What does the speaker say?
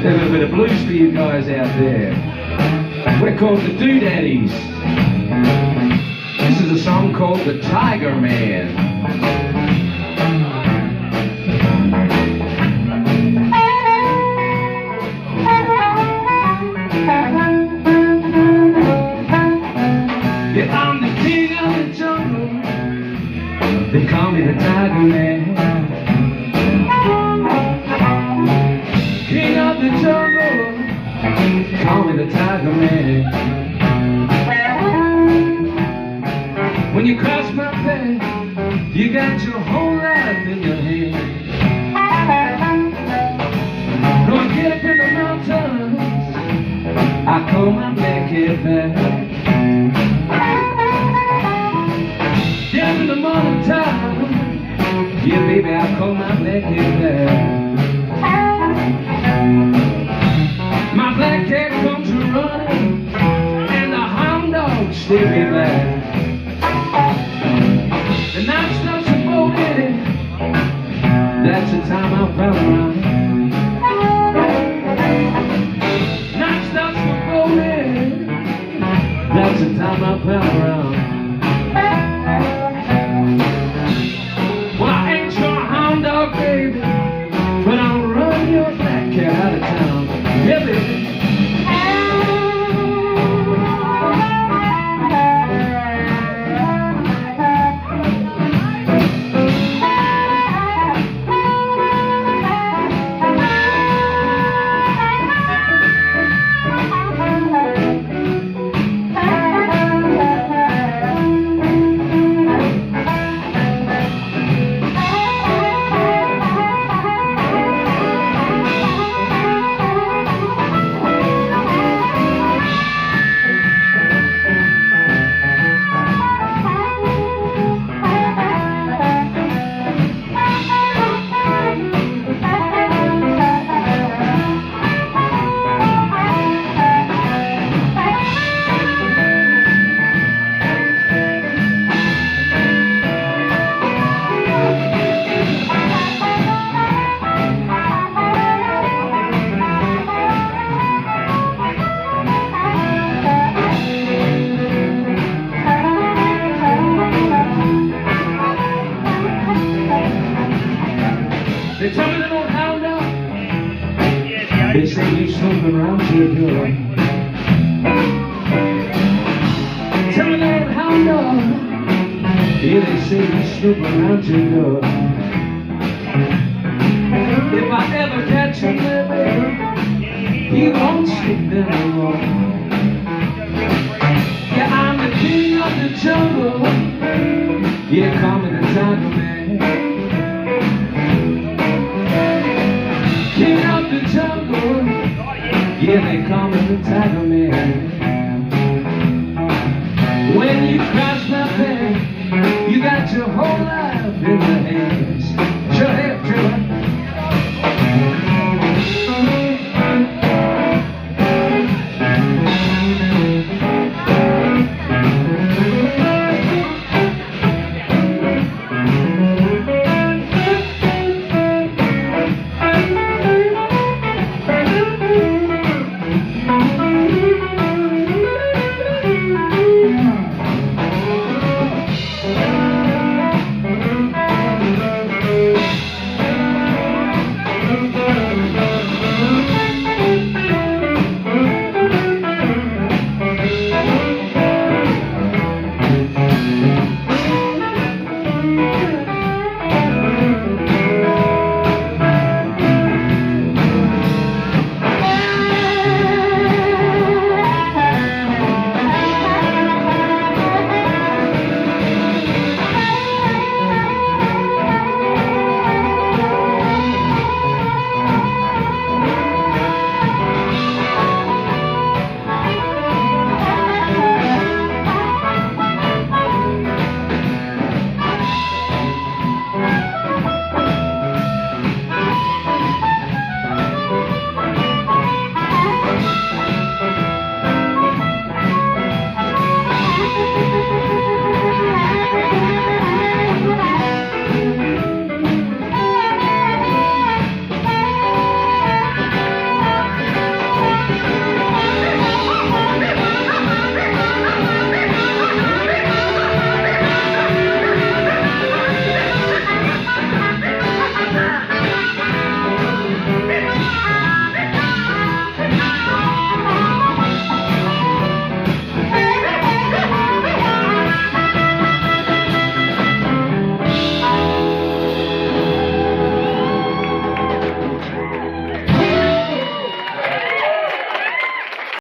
A little bit of blues for you guys out there. We're called the Doodaddies. This is a song called The Tiger Man. Yeah, I'm the king of the jungle. They call me the Tiger Man. King of the jungle, call me the Tiger Man. When you cross my path, you got your whole life in your hand. Gonna get up in the mountains, I call my black head back. Down in the morning time, yeah baby, I call my black head back. My black cat comes running, and the hound dogs stay me back. The night starts to blow in, that's the time I found around. Night starts to blow in, that's the time I found around. Well, I ain't your hound dog, baby, but I'll run your black cat out of town. Yeah, baby. They tell me they don't hound dog. They say you snooping around your door. Tell me they don't hound dog. Yeah, they say you snooping around your door. If I ever catch him there, baby, he won't sleep there no more. Yeah, I'm the king of the jungle. Yeah, call me the Tiger Man. King of the jungle, yeah, they call me the Tiger Man.